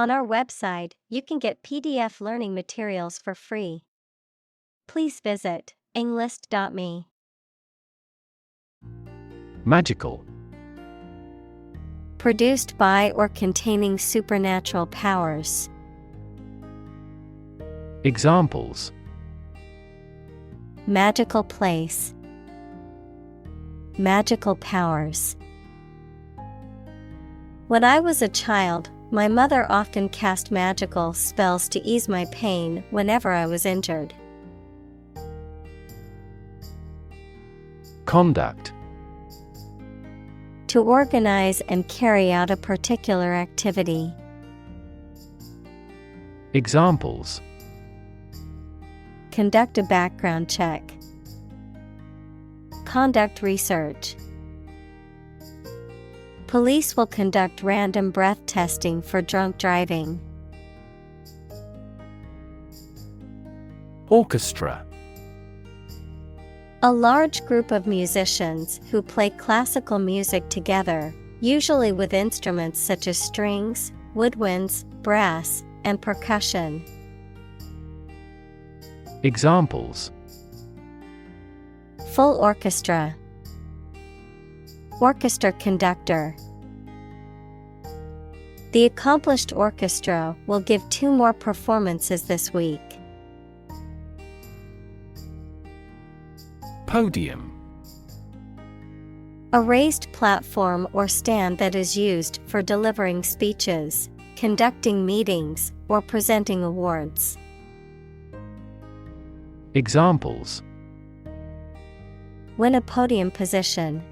On our website, you can get PDF learning materials for free. Please visit englist.me. Magical. Produced by or containing supernatural powers. Examples: Magical place. Magical powers. When I was a child, my mother often cast magical spells to ease my pain whenever I was injured. Conduct. To organize and carry out a particular activity. Examples: Conduct a background check. Conduct research. Police will conduct random breath testing for drunk driving. Orchestra. A large group of musicians who play classical music together, usually with instruments such as strings, woodwinds, brass, and percussion. Examples: Full orchestra. Orchestra conductor. The accomplished orchestra will give 2 more performances this week. Podium. A raised platform or stand that is used for delivering speeches, conducting meetings, or presenting awards. Examples: Win a podium position.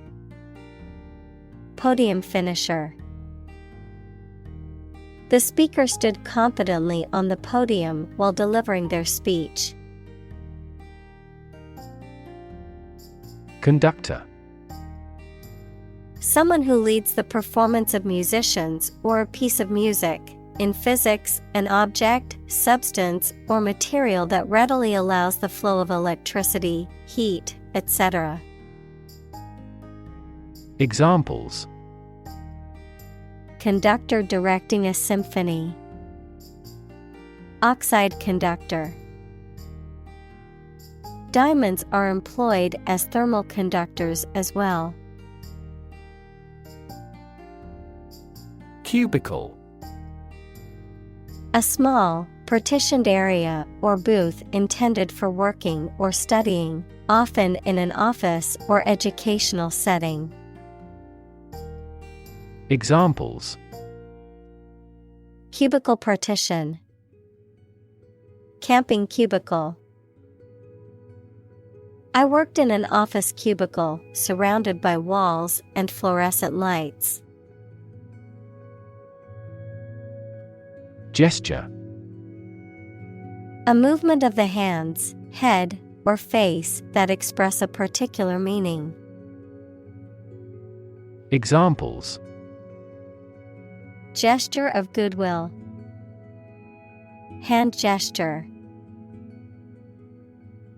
Podium finisher. The speaker stood confidently on the podium while delivering their speech. Conductor. Someone who leads the performance of musicians or a piece of music. In physics, an object, substance, or material that readily allows the flow of electricity, heat, etc. Examples: Conductor directing a symphony. Oxide conductor. Diamonds are employed as thermal conductors as well. Cubicle. A small, partitioned area or booth intended for working or studying, often in an office or educational setting. Examples: Cubicle partition. Camping cubicle. I worked in an office cubicle surrounded by walls and fluorescent lights. Gesture. A movement of the hands, head, or face that express a particular meaning. Examples: Gesture of goodwill. Hand gesture.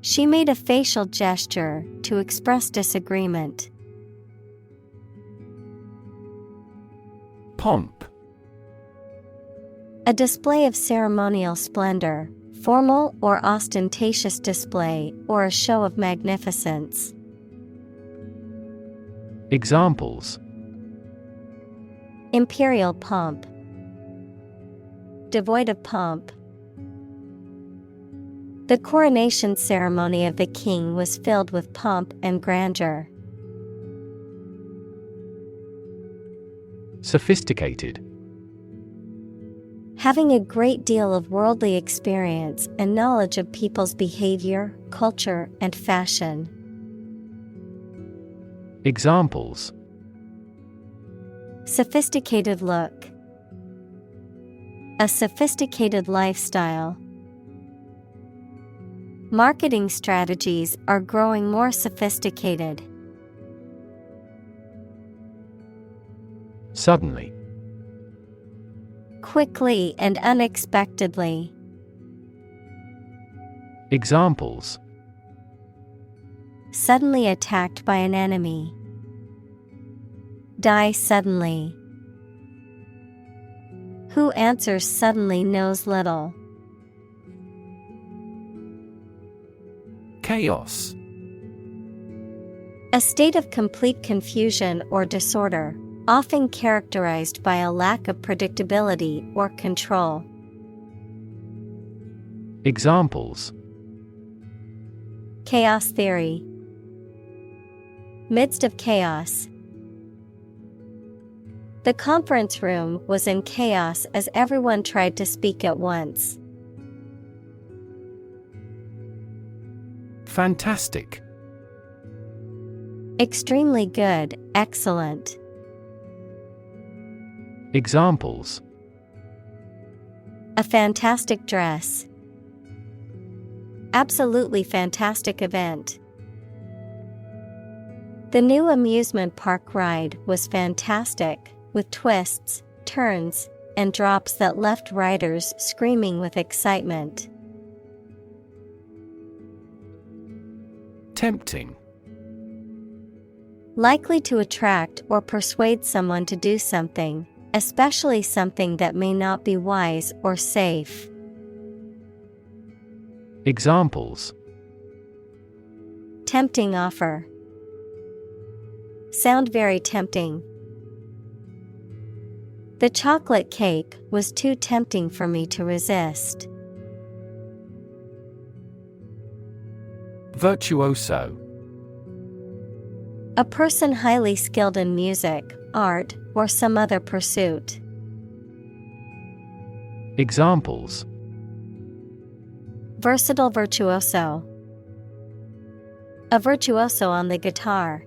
She made a facial gesture to express disagreement. Pomp. A display of ceremonial splendor, formal or ostentatious display or a show of magnificence. Examples: Imperial pomp. Devoid of pomp. The coronation ceremony of the king was filled with pomp and grandeur. Sophisticated. Having a great deal of worldly experience and knowledge of people's behavior, culture, and fashion. Examples: Sophisticated look. A sophisticated lifestyle. Marketing strategies are growing more sophisticated. Suddenly. Quickly and unexpectedly. Examples: Suddenly attacked by an enemy. Die suddenly. Who answers suddenly knows little. Chaos. A state of complete confusion or disorder, often characterized by a lack of predictability or control. Examples: Chaos theory. Midst of chaos. The conference room was in chaos as everyone tried to speak at once. Fantastic. Extremely good, excellent. Examples: A fantastic dress. Absolutely fantastic event. The new amusement park ride was fantastic, with twists, turns, and drops that left riders screaming with excitement. Tempting. Likely to attract or persuade someone to do something, especially something that may not be wise or safe. Examples: Tempting offer. Sound very tempting. The chocolate cake was too tempting for me to resist. Virtuoso. A person highly skilled in music, art, or some other pursuit. Examples: Versatile virtuoso. A virtuoso on the guitar.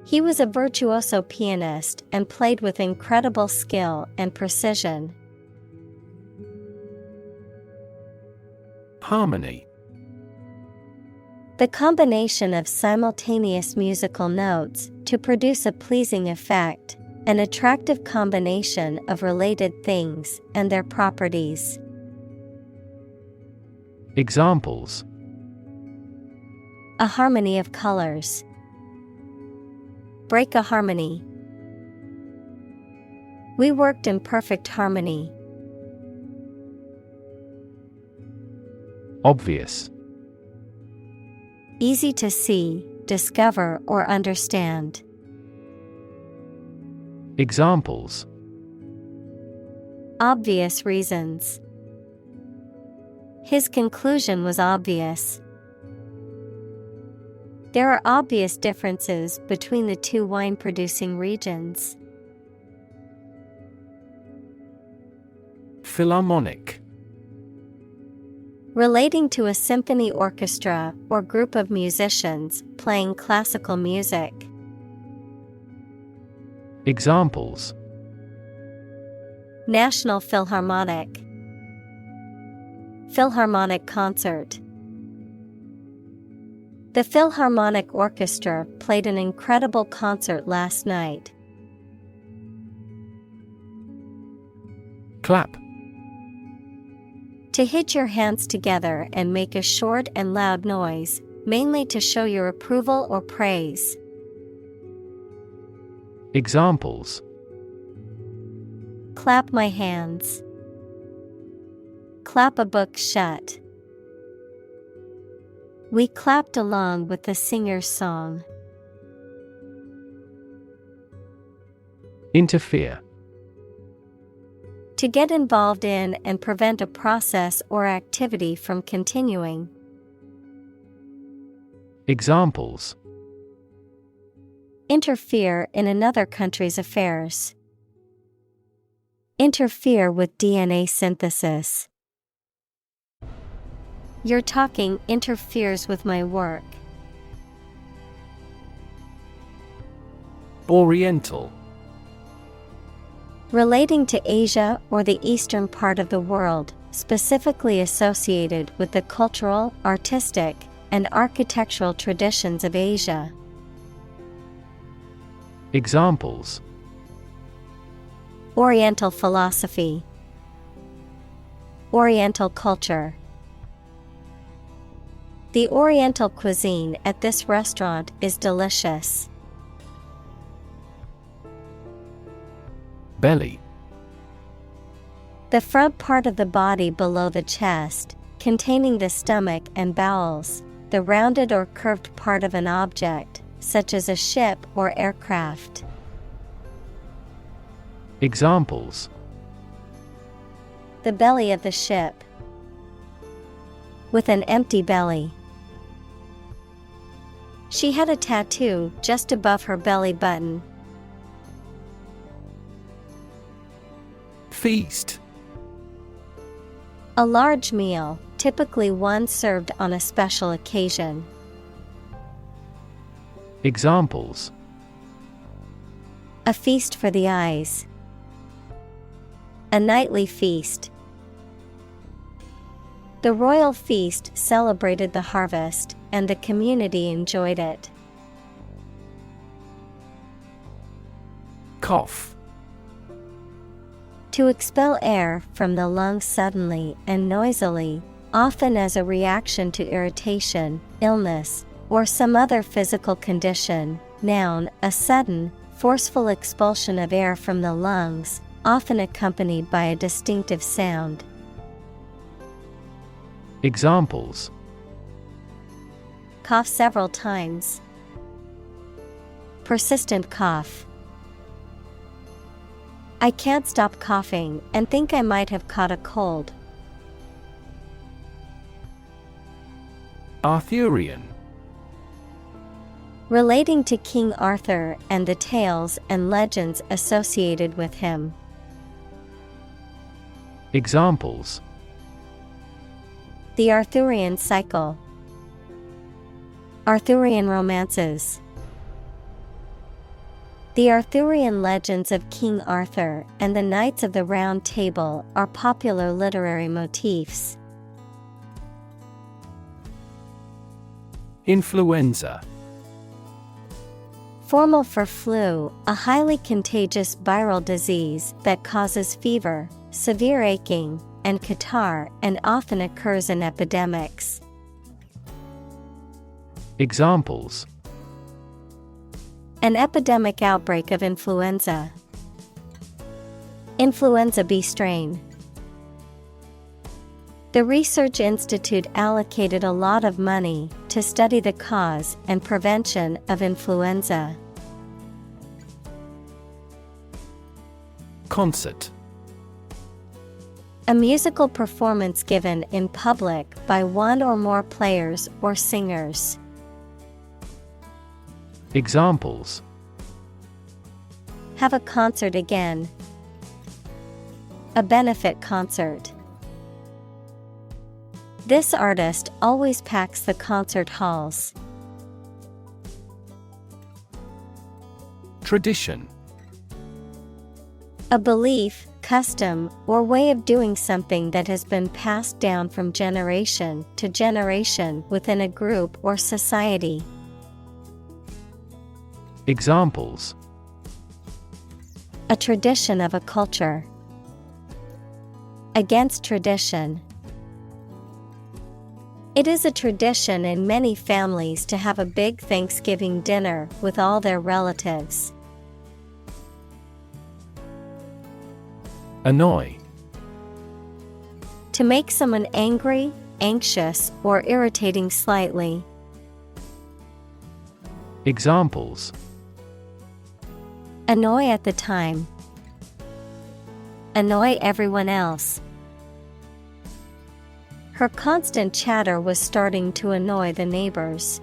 He was a virtuoso pianist and played with incredible skill and precision. Harmony. The combination of simultaneous musical notes to produce a pleasing effect, an attractive combination of related things and their properties. Examples: A harmony of colors. Break a harmony. We worked in perfect harmony. Obvious. Easy to see, discover, or understand. Examples: Obvious reasons. His conclusion was obvious. There are obvious differences between the two wine-producing regions. Philharmonic. Relating to a symphony orchestra or group of musicians playing classical music. Examples: National Philharmonic. Philharmonic concert. The Philharmonic Orchestra played an incredible concert last night. Clap. To hit your hands together and make a short and loud noise, mainly to show your approval or praise. Examples: Clap my hands. Clap a book shut. We clapped along with the singer's song. Interfere. To get involved in and prevent a process or activity from continuing. Examples: Interfere in another country's affairs. Interfere with DNA synthesis. Your talking interferes with my work. Oriental. Relating to Asia or the eastern part of the world, specifically associated with the cultural, artistic, and architectural traditions of Asia. Examples: Oriental philosophy. Oriental culture. The Oriental cuisine at this restaurant is delicious. Belly. The front part of the body below the chest, containing the stomach and bowels, the rounded or curved part of an object, such as a ship or aircraft. Examples: The belly of the ship. With an empty belly. She had a tattoo just above her belly button. Feast. A large meal, typically one served on a special occasion. Examples: A feast for the eyes. A nightly feast. The royal feast celebrated the harvest, and the community enjoyed it. Cough. To expel air from the lungs suddenly and noisily, often as a reaction to irritation, illness, or some other physical condition. Noun, a sudden, forceful expulsion of air from the lungs, often accompanied by a distinctive sound. Examples: Cough several times. Persistent cough. I can't stop coughing and think I might have caught a cold. Arthurian. Relating to King Arthur and the tales and legends associated with him. Examples: The Arthurian cycle. Arthurian romances. The Arthurian legends of King Arthur and the Knights of the Round Table are popular literary motifs. Influenza. Formal for flu, a highly contagious viral disease that causes fever, severe aching, and catarrh and often occurs in epidemics. Examples: An epidemic outbreak of influenza. Influenza B strain. The research institute allocated a lot of money to study the cause and prevention of influenza. Concert. A musical performance given in public by one or more players or singers. Examples: Have a concert again. A benefit concert. This artist always packs the concert halls. Tradition. A belief, custom, or way of doing something that has been passed down from generation to generation within a group or society. Examples: A tradition of a culture. Against tradition. It is a tradition in many families to have a big Thanksgiving dinner with all their relatives. Annoy. To make someone angry, anxious, or irritating slightly. Examples: Annoy at the time. Annoy everyone else. Her constant chatter was starting to annoy the neighbors.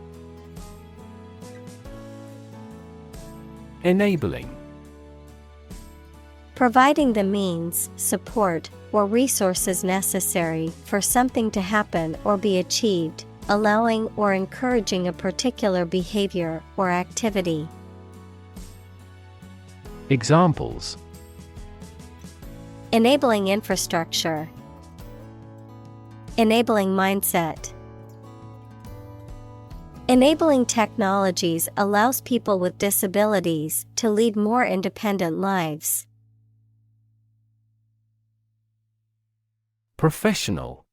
Enabling. Providing the means, support, or resources necessary for something to happen or be achieved, allowing or encouraging a particular behavior or activity. Examples: Enabling infrastructure. Enabling mindset. Enabling technologies allows people with disabilities to lead more independent lives. Professional.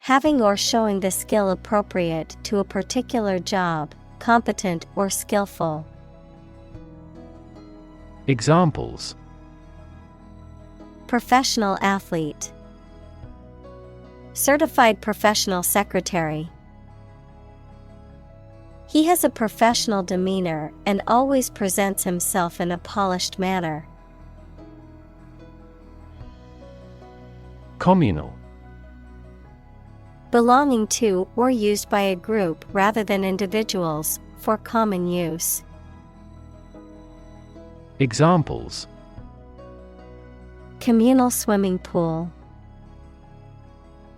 Having or showing the skill appropriate to a particular job, competent or skillful. Professional athlete. Certified professional secretary. He has a professional demeanor and always presents himself in a polished manner. Communal. Belonging to or used by a group rather than individuals, for common use. Examples: communal swimming pool,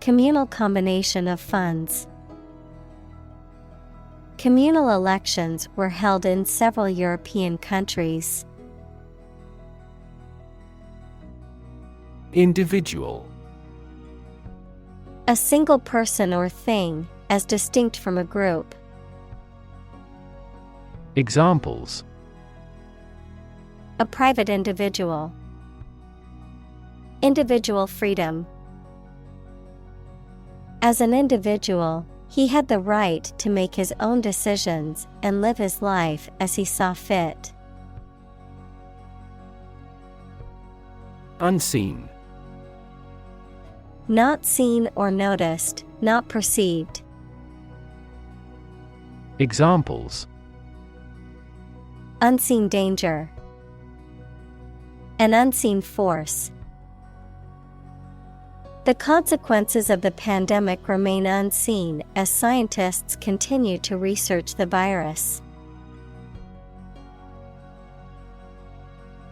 communal combination of funds. Communal elections were held in several European countries. Individual. A single person or thing, as distinct from a group. Examples: a private individual, individual freedom. As an individual, he had the right to make his own decisions and live his life as he saw fit. Unseen. Not seen or noticed, not perceived. Examples: unseen danger, an unseen force. The consequences of the pandemic remain unseen as scientists continue to research the virus.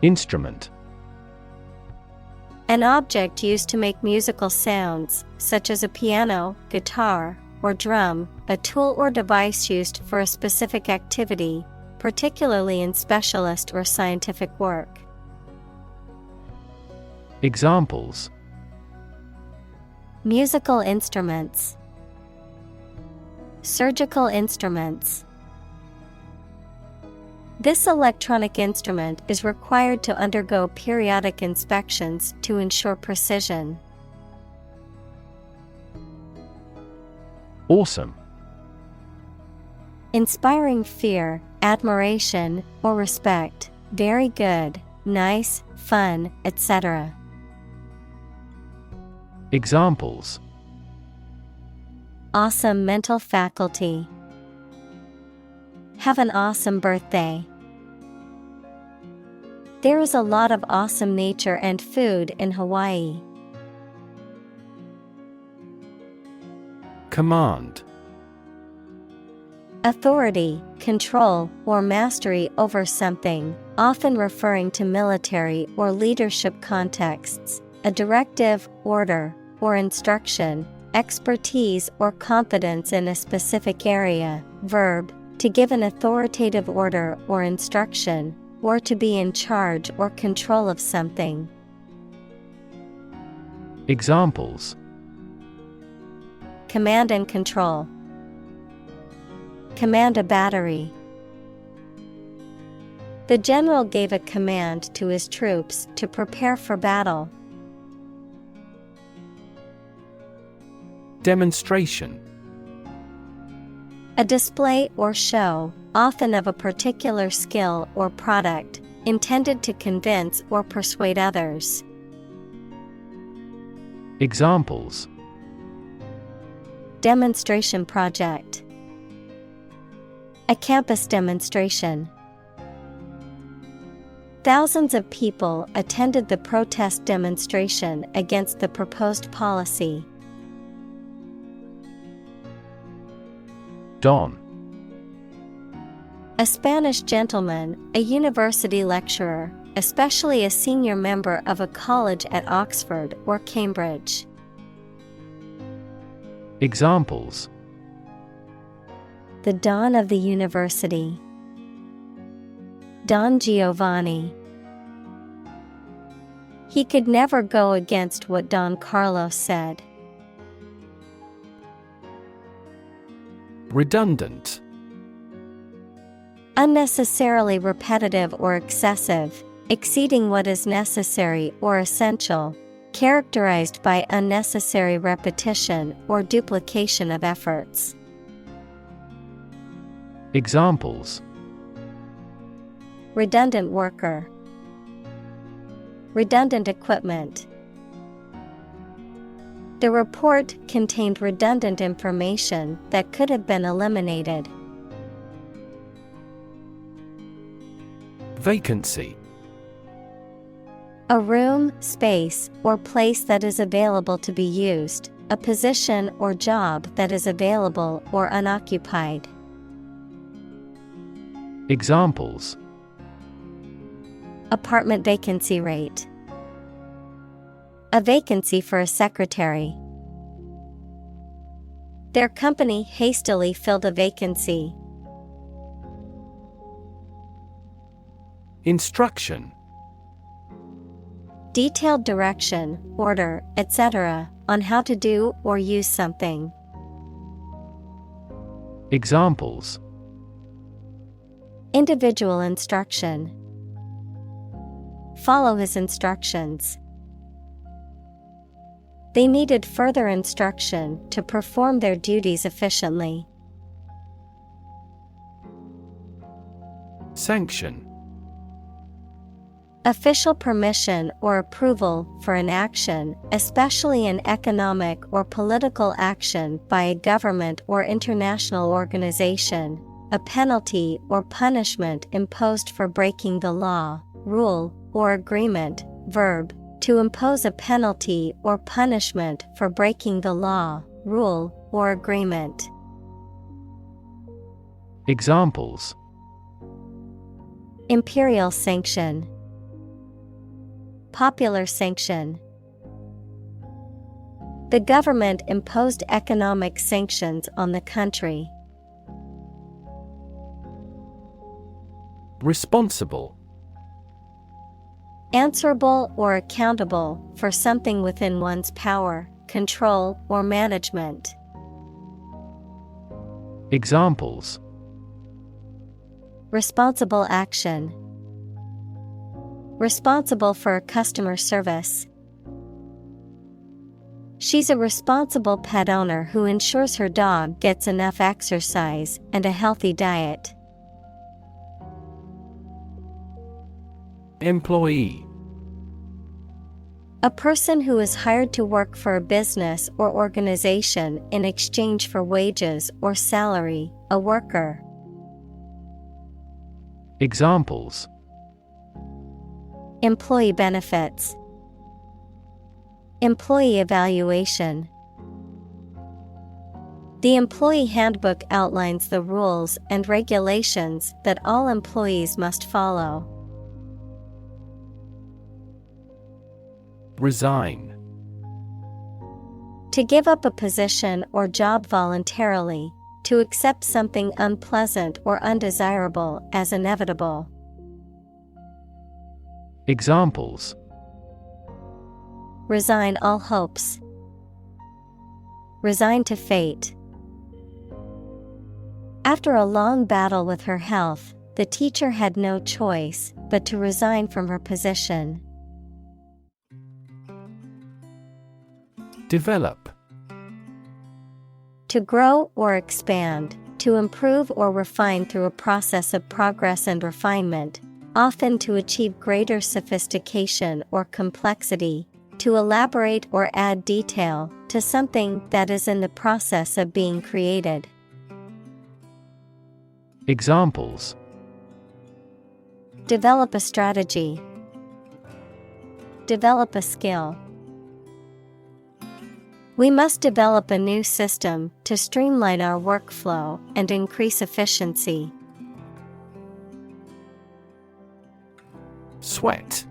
Instrument. An object used to make musical sounds, such as a piano, guitar, or drum, a tool or device used for a specific activity, particularly in specialist or scientific work. Examples: musical instruments, surgical instruments. This electronic instrument is required to undergo periodic inspections to ensure precision. Awesome. Inspiring fear, admiration, or respect. Very good, nice, fun, etc. Examples: awesome mental faculty. Have an awesome birthday. There is a lot of awesome nature and food in Hawaii. Command. Authority, control, or mastery over something, often referring to military or leadership contexts, a directive, order, or instruction, expertise or competence in a specific area. Verb, to give an authoritative order or instruction, or to be in charge or control of something. Examples: command and control. Command a battery. The general gave a command to his troops to prepare for battle. Demonstration. A display or show, often of a particular skill or product, intended to convince or persuade others. Examples: demonstration project. A campus demonstration. Thousands of people attended the protest demonstration against the proposed policy. Don. A Spanish gentleman, a university lecturer, especially a senior member of a college at Oxford or Cambridge. Examples: the Don of the University. Don Giovanni. He could never go against what Don Carlos said. Redundant. Unnecessarily repetitive or excessive, exceeding what is necessary or essential, characterized by unnecessary repetition or duplication of efforts. Examples: redundant worker. redundant equipment. The report contained redundant information that could have been eliminated. Vacancy. A room, space, or place that is available to be used, a position or job that is available or unoccupied. Examples: Apartment vacancy rate. A vacancy for a secretary. Their company hastily filled a vacancy. Instruction. Detailed direction, order, etc., on how to do or use something. Examples: Individual instruction. Follow his instructions. They needed further instruction to perform their duties efficiently. Sanction. Official permission or approval for an action, especially an economic or political action by a government or international organization, a penalty or punishment imposed for breaking the law, rule, or agreement. Verb, to impose a penalty or punishment for breaking the law, rule, or agreement. Examples: Imperial sanction. Popular sanction. The government imposed economic sanctions on the country. Responsible. Answerable or accountable for something within one's power, control, or management. Examples: Responsible action. Responsible for customer service. She's a responsible pet owner who ensures her dog gets enough exercise and a healthy diet. Employee. A person who is hired to work for a business or organization in exchange for wages or salary, a worker. Examples: Employee benefits. Employee evaluation. The employee handbook outlines the rules and regulations that all employees must follow. Resign. To give up a position or job voluntarily, to accept something unpleasant or undesirable as inevitable. Examples: Resign all hopes. Resign to fate. After a long battle with her health, the teacher had no choice but to resign from her position. Develop. To grow or expand, to improve or refine through a process of progress and refinement, often to achieve greater sophistication or complexity, to elaborate or add detail to something that is in the process of being created. Examples: Develop a strategy. Develop a skill. We must develop a new system to streamline our workflow and increase efficiency. Sweat.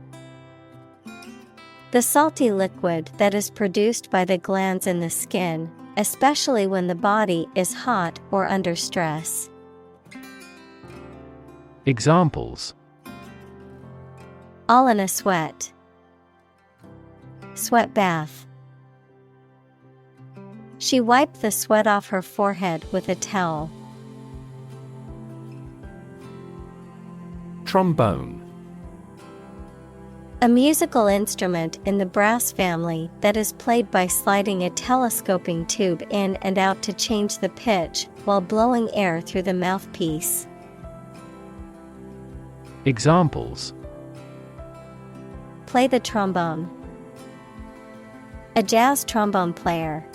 The salty liquid that is produced by the glands in the skin, especially when the body is hot or under stress. Examples: All in a sweat. Sweat bath. She wiped the sweat off her forehead with a towel. Trombone. A musical instrument in the brass family that is played by sliding a telescoping tube in and out to change the pitch while blowing air through the mouthpiece. Examples: Play the trombone. A jazz trombone player.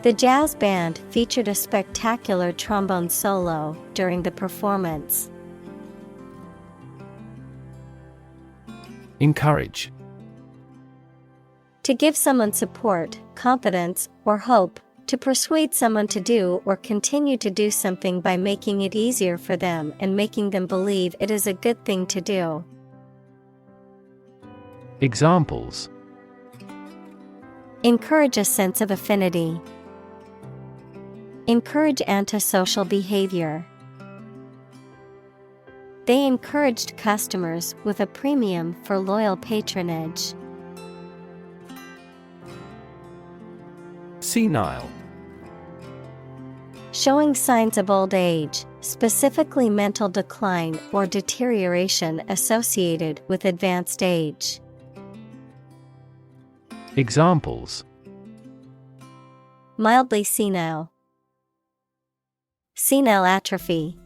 The jazz band featured a spectacular trombone solo during the performance. Encourage. To give someone support, confidence, or hope, to persuade someone to do or continue to do something by making it easier for them and making them believe it is a good thing to do. Examples. Encourage a sense of affinity. Encourage antisocial behavior. They encouraged customers with a premium for loyal patronage. Senile. Showing signs of old age, specifically mental decline or deterioration associated with advanced age. Examples. Mildly senile. Senile atrophy.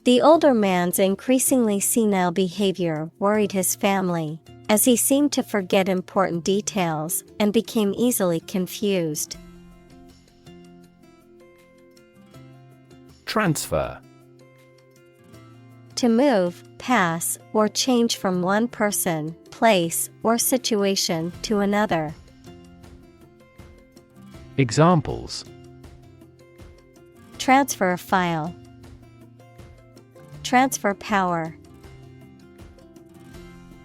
The older man's increasingly senile behavior worried his family, as he seemed to forget important details and became easily confused. Transfer. To move, pass, or change from one person, place, or situation to another. Examples. Transfer a file. Transfer power.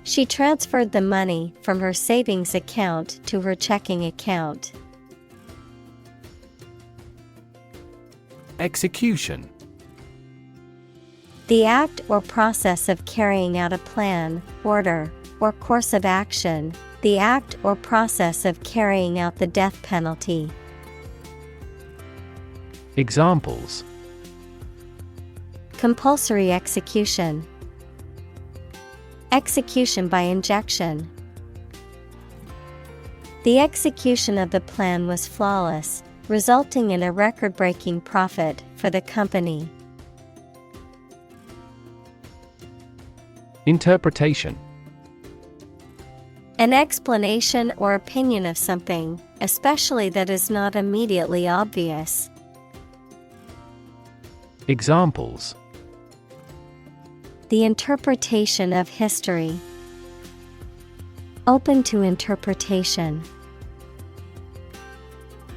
She transferred the money from her savings account to her checking account. Execution. The act or process of carrying out a plan, order, or course of action. The act or process of carrying out the death penalty. Examples. Compulsory execution. Execution by injection. The execution of the plan was flawless, resulting in a record-breaking profit for the company. Interpretation. An explanation or opinion of something, especially that is not immediately obvious. Examples. The interpretation of history. Open to interpretation.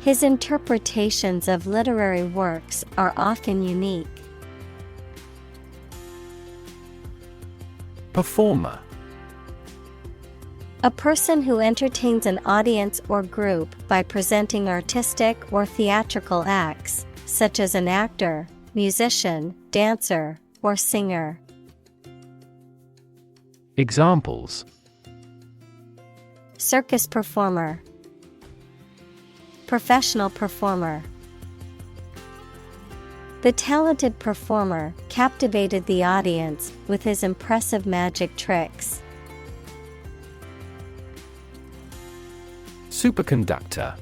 His interpretations of literary works are often unique. Performer. A person who entertains an audience or group by presenting artistic or theatrical acts, such as an actor, musician, dancer, or singer. Examples. Circus performer. Professional performer. The talented performer captivated the audience with his impressive magic tricks. Superconductor.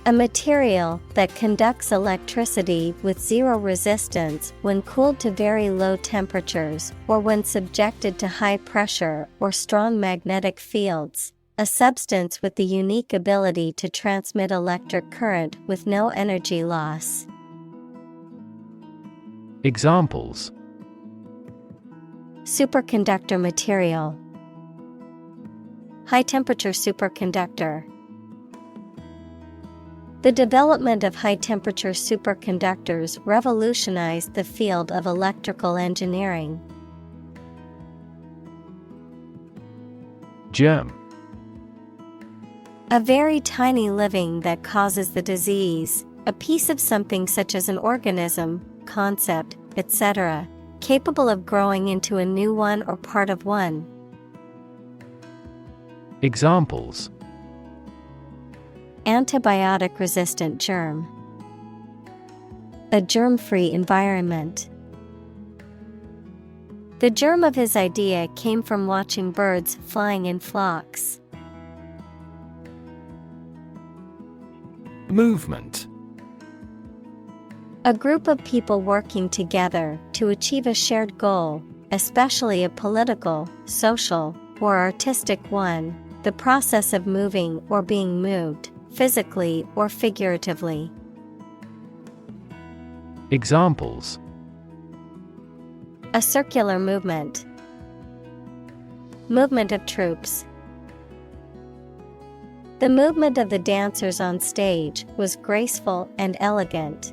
A material that conducts electricity with zero resistance when cooled to very low temperatures or when subjected to high pressure or strong magnetic fields. A substance with the unique ability to transmit electric current with no energy loss. Examples. Superconductor material. High temperature superconductor. The development of high-temperature superconductors revolutionized the field of electrical engineering. Germ. A very tiny living that causes the disease, a piece of something such as an organism, concept, etc., capable of growing into a new one or part of one. Examples. Antibiotic-resistant germ. A germ-free environment. The germ of his idea came from watching birds flying in flocks. Movement. A group of people working together to achieve a shared goal, especially a political, social, or artistic one, the process of moving or being moved, physically or figuratively. Examples: A circular movement. Movement of troops. The movement of the dancers on stage was graceful and elegant.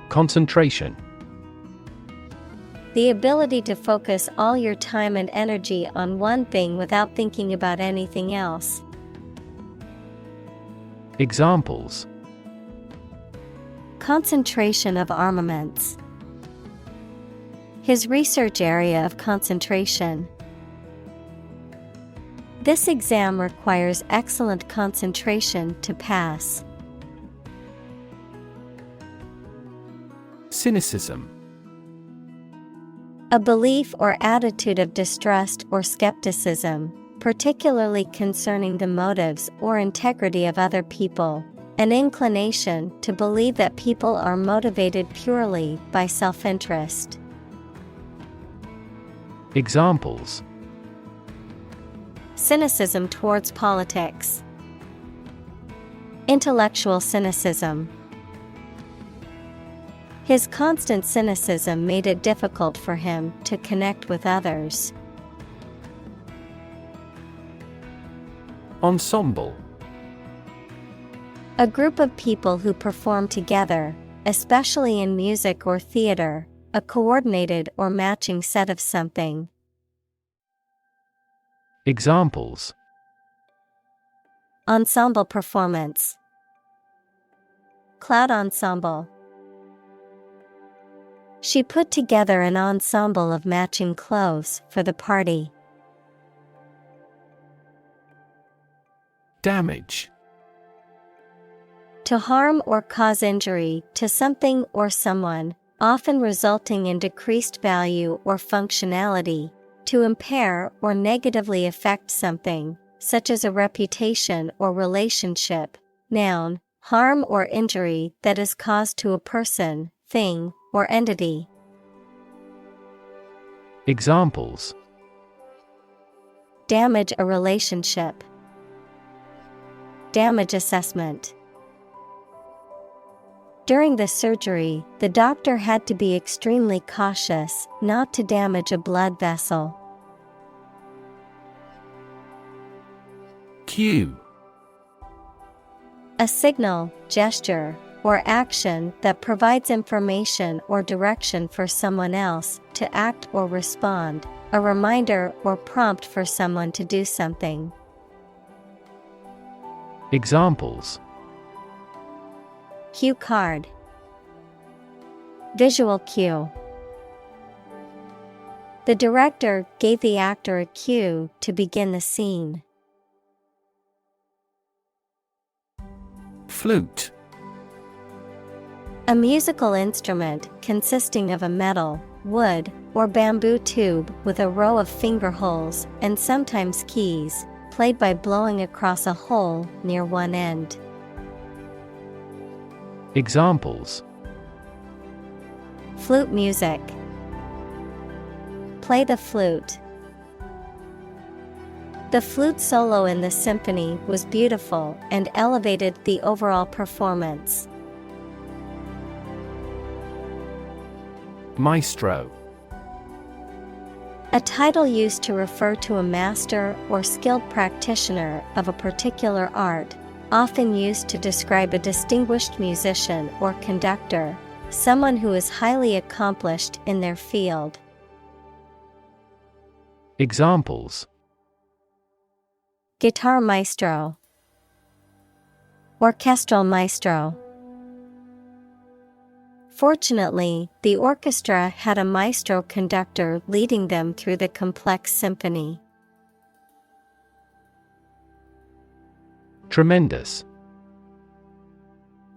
Concentration. The ability to focus all your time and energy on one thing without thinking about anything else. Examples: Concentration of armaments. His research area of concentration. This exam requires excellent concentration to pass. Cynicism. A belief or attitude of distrust or skepticism, particularly concerning the motives or integrity of other people. An inclination to believe that people are motivated purely by self-interest. Examples: Cynicism towards politics. Intellectual cynicism. His constant cynicism made it difficult for him to connect with others. Ensemble. A group of people who perform together, especially in music or theater, a coordinated or matching set of something. Examples: Ensemble performance. Cloud ensemble. She put together an ensemble of matching clothes for the party. Damage. To harm or cause injury to something or someone, often resulting in decreased value or functionality. To impair or negatively affect something, such as a reputation or relationship. Noun, harm or injury that is caused to a person, thing, or entity. Examples: Damage a relationship. Damage assessment. During the surgery, the doctor had to be extremely cautious not to damage a blood vessel. Cue. A signal, gesture, or action that provides information or direction for someone else to act or respond, a reminder or prompt for someone to do something. Examples: Cue card. Visual cue. The director gave the actor a cue to begin the scene. Flute. A musical instrument consisting of a metal, wood, or bamboo tube with a row of finger holes and sometimes keys, played by blowing across a hole near one end. Examples: Flute music. Play the flute. The flute solo in the symphony was beautiful and elevated the overall performance. Maestro. A title used to refer to a master or skilled practitioner of a particular art, often used to describe a distinguished musician or conductor, someone who is highly accomplished in their field. Examples: Guitar maestro. Orchestral maestro. Fortunately, the orchestra had a maestro conductor leading them through the complex symphony. Tremendous.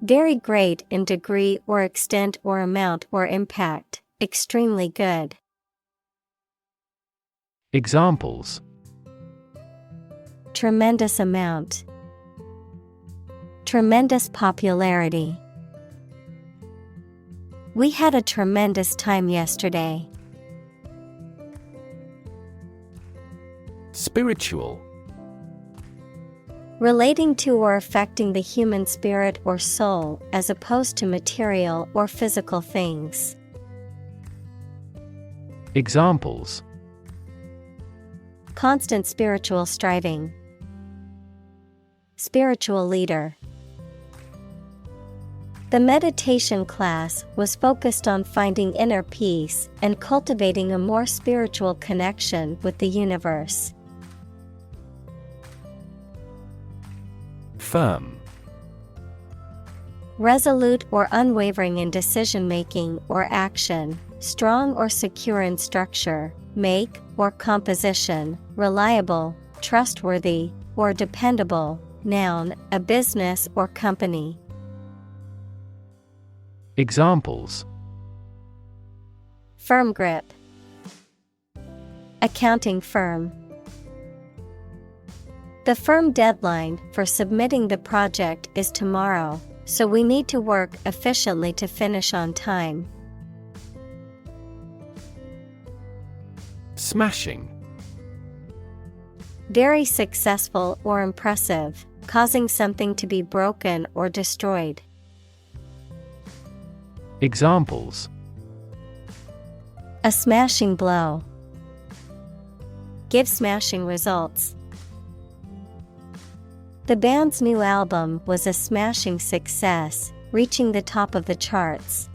Very great in degree or extent or amount or impact, extremely good. Examples: Tremendous amount. Tremendous popularity. We had a tremendous time yesterday. Spiritual. Relating to or affecting the human spirit or soul as opposed to material or physical things. Examples: constant spiritual striving. Spiritual leader. The meditation class was focused on finding inner peace and cultivating a more spiritual connection with the universe. Firm. Resolute or unwavering in decision-making or action, strong or secure in structure, make, or composition, reliable, trustworthy, or dependable. Noun, a business or company. Examples: firm grip. Accounting firm. The firm deadline for submitting the project is tomorrow, so we need to work efficiently to finish on time. Smashing. Very successful or impressive, causing something to be broken or destroyed. Examples: a smashing blow. Give smashing results. The band's new album was a smashing success, reaching the top of the charts.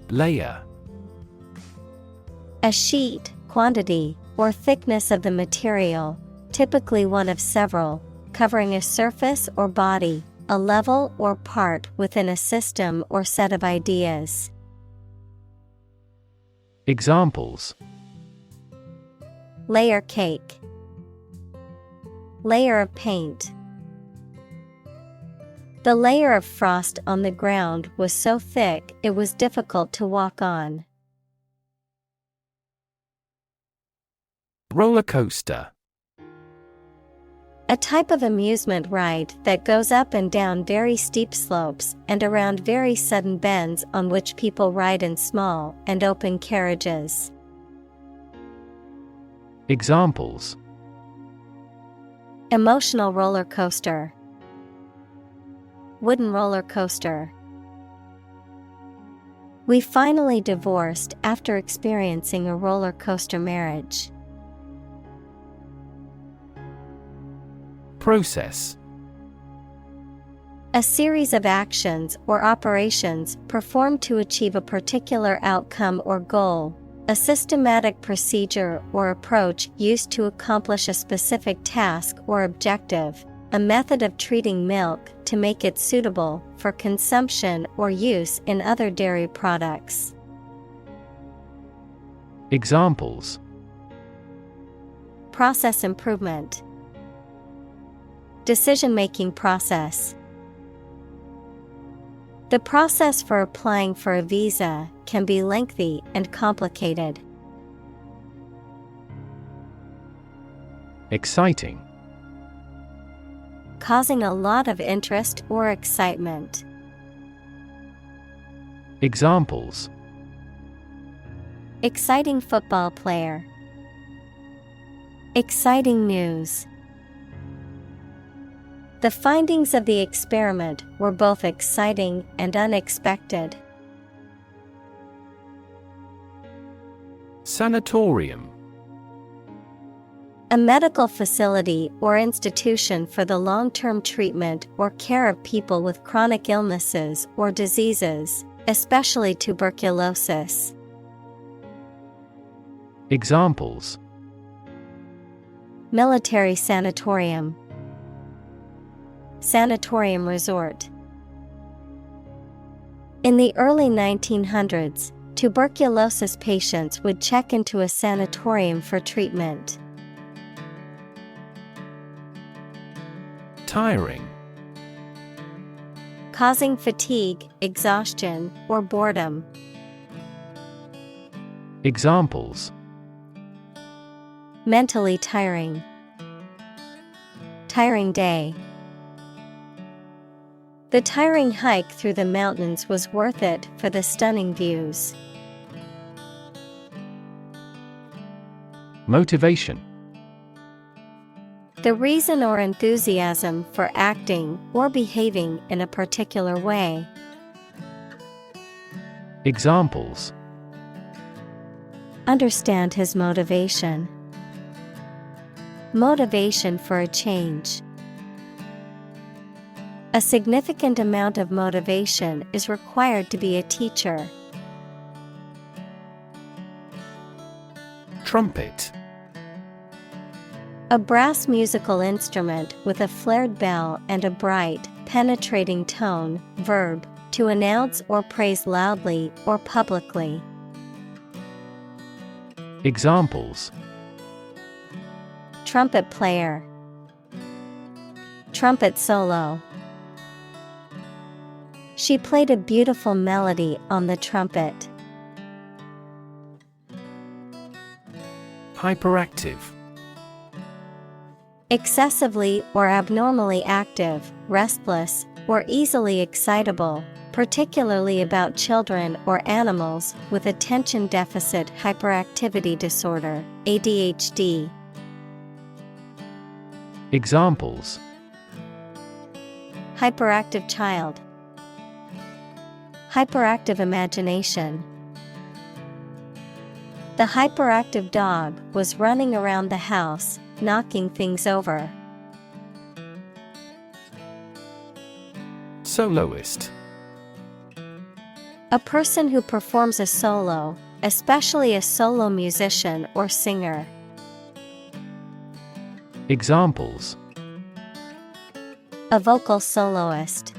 Layer. A sheet, quantity, or thickness of the material, typically one of several, covering a surface or body, a level or part within a system or set of ideas. Examples: layer cake. Layer of paint. The layer of frost on the ground was so thick it was difficult to walk on. Roller coaster. A type of amusement ride that goes up and down very steep slopes and around very sudden bends on which people ride in small and open carriages. Examples: emotional roller coaster. Wooden roller coaster. We finally divorced after experiencing a roller coaster marriage. Process. A series of actions or operations performed to achieve a particular outcome or goal. A systematic procedure or approach used to accomplish a specific task or objective. A method of treating milk to make it suitable for consumption or use in other dairy products. Examples: process improvement. Decision-making process. The process for applying for a visa can be lengthy and complicated. Exciting. Causing a lot of interest or excitement. Examples: exciting football player. Exciting news. The findings of the experiment were both exciting and unexpected. Sanatorium. A medical facility or institution for the long-term treatment or care of people with chronic illnesses or diseases, especially tuberculosis. Examples: military sanatorium. Sanatorium resort. In the early 1900s, tuberculosis patients would check into a sanatorium for treatment. Tiring. Causing fatigue, exhaustion, or boredom. Examples: mentally tiring. tiring day. The tiring hike through the mountains was worth it for the stunning views. Motivation. The reason or enthusiasm for acting or behaving in a particular way. Examples. Understand his motivation. Motivation for a change. A significant amount of motivation is required to be a teacher. Trumpet. A brass musical instrument with a flared bell and a bright, penetrating tone. Verb, to announce or praise loudly or publicly. Examples. Trumpet player. Trumpet solo. She played a beautiful melody on the trumpet. Hyperactive. Excessively or abnormally active, restless, or easily excitable, particularly about children or animals with attention deficit hyperactivity disorder, ADHD. Examples. Hyperactive child. Hyperactive imagination. The hyperactive dog was running around the house, knocking things over. Soloist. A person who performs a solo, especially a solo musician or singer. Examples. A vocal soloist.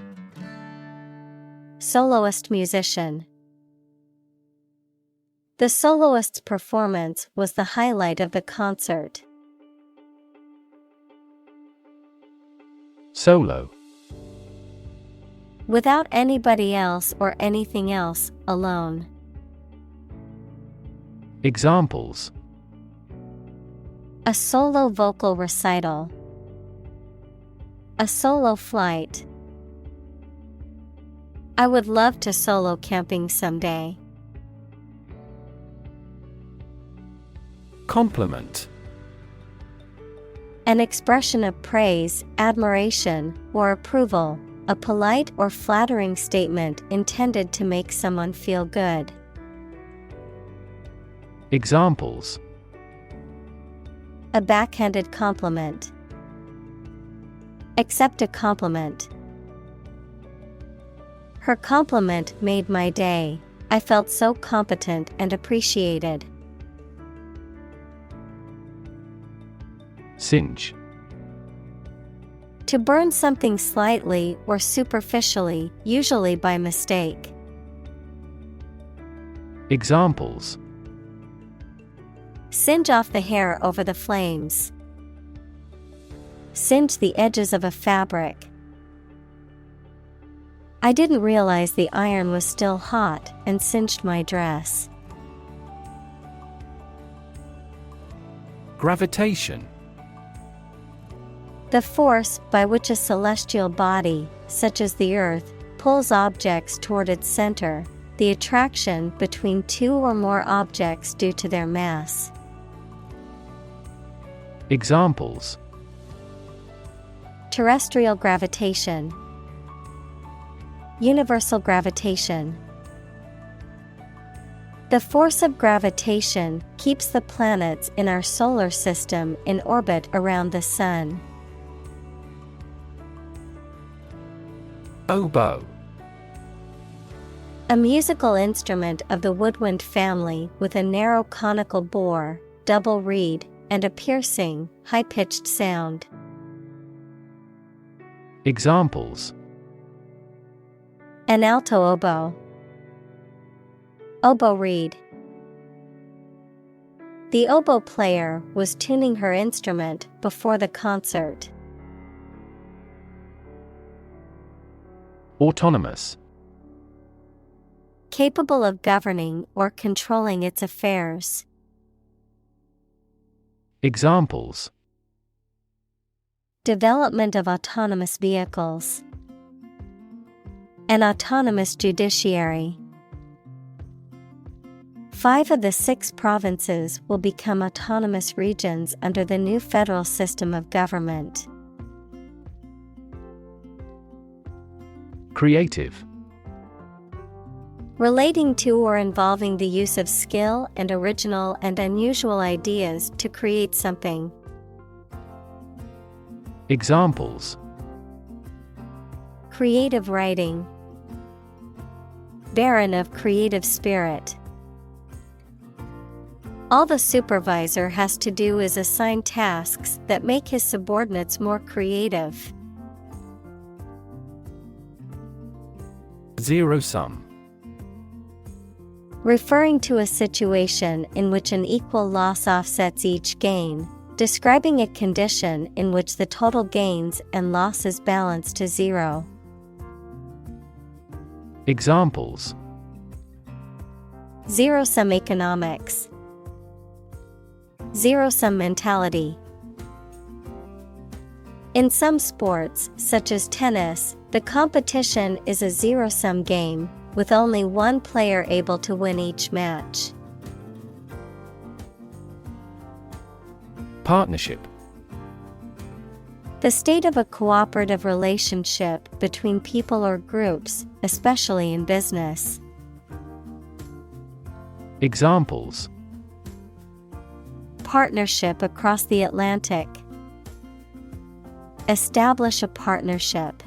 Soloist musician. The soloist's performance was the highlight of the concert. Solo. Without anybody else or anything else, alone. Examples. A solo vocal recital. A solo flight. I would love to solo camping someday. Compliment. An expression of praise, admiration, or approval, a polite or flattering statement intended to make someone feel good. Examples. A backhanded compliment. Accept a compliment. Her compliment made my day. I felt so competent and appreciated. Singe. To burn something slightly or superficially, usually by mistake. Examples. Singe off the hair over the flames. Singe the edges of a fabric. I didn't realize the iron was still hot and singed my dress. Gravitation. The force by which a celestial body, such as the Earth, pulls objects toward its center, the attraction between two or more objects due to their mass. Examples. Terrestrial gravitation. Universal gravitation. The force of gravitation keeps the planets in our solar system in orbit around the Sun. Oboe. A musical instrument of the woodwind family with a narrow conical bore, double reed, and a piercing, high-pitched sound. Examples. An alto oboe. Oboe reed. The oboe player was tuning her instrument before the concert. Autonomous. Capable of governing or controlling its affairs. Examples. Development of autonomous vehicles. An autonomous judiciary. 5 of the 6 provinces will become autonomous regions under the new federal system of government. Creative. Relating to or involving the use of skill and original and unusual ideas to create something. Examples: creative writing, barren of creative spirit. All the supervisor has to do is assign tasks that make his subordinates more creative. Zero-sum. Referring to a situation in which an equal loss offsets each gain, describing a condition in which the total gains and losses balance to zero. Examples: Zero-sum economics. Zero-sum mentality. In some sports, such as tennis, the competition is a zero-sum game, with only one player able to win each match. Partnership. The state of a cooperative relationship between people or groups, especially in business. Examples: Partnership across the Atlantic. Establish a partnership.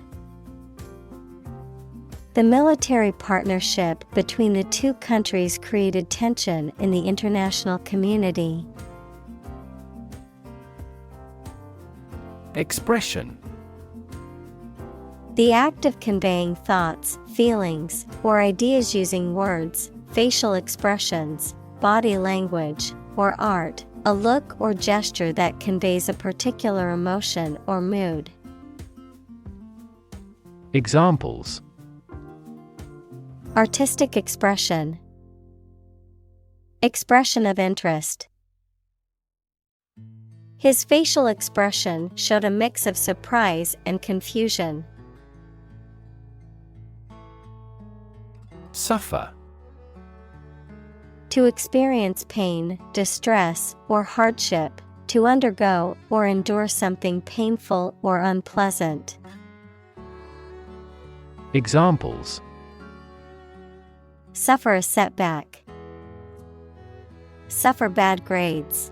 The military partnership between the two countries created tension in the international community. Expression. The act of conveying thoughts, feelings, or ideas using words, facial expressions, body language, or art, a look or gesture that conveys a particular emotion or mood. Examples: Artistic expression. Expression of interest. His facial expression showed a mix of surprise and confusion. Suffer. To experience pain, distress, or hardship, to undergo or endure something painful or unpleasant. Examples: Suffer a setback. Suffer bad grades.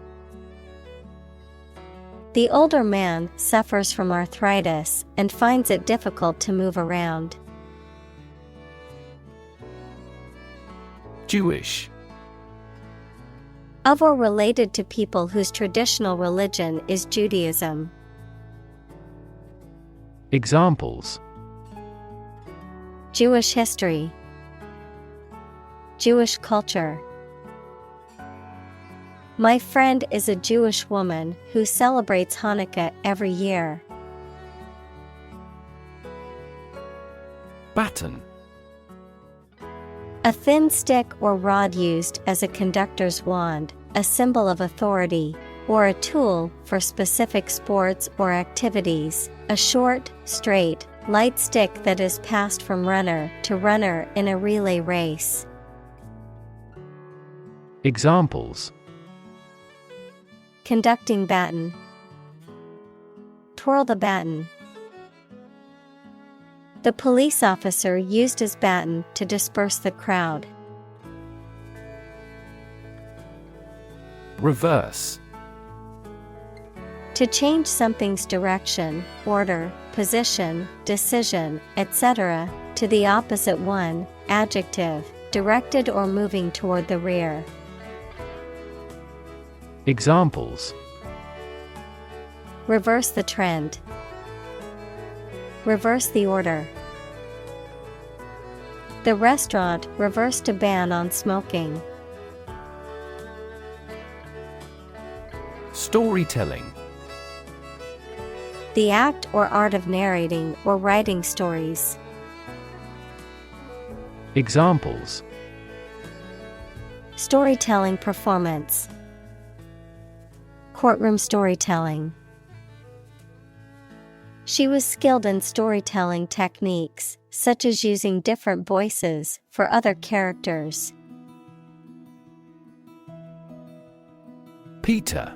The older man suffers from arthritis and finds it difficult to move around. Jewish. Of or related to people whose traditional religion is Judaism. Examples: Jewish history. Jewish culture. My friend is a Jewish woman who celebrates Hanukkah every year. Baton. A thin stick or rod used as a conductor's wand, a symbol of authority, or a tool for specific sports or activities, a short, straight, light stick that is passed from runner to runner in a relay race. Examples: Conducting baton. Twirl the baton. The police officer used his baton to disperse the crowd. Reverse. To change something's direction, order, position, decision, etc., to the opposite one, adjective, directed or moving toward the rear. Examples: Reverse the trend. Reverse the order. The restaurant reversed a ban on smoking. Storytelling. The act or art of narrating or writing stories. Examples: Storytelling performance. Courtroom storytelling. She was skilled in storytelling techniques, such as using different voices for other characters. Peter.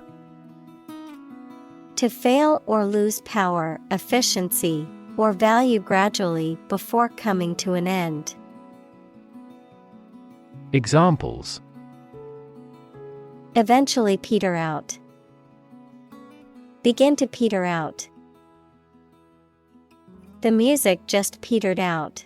To fail or lose power, efficiency, or value gradually before coming to an end. Examples: Eventually peter out. Begin to peter out. The music just petered out.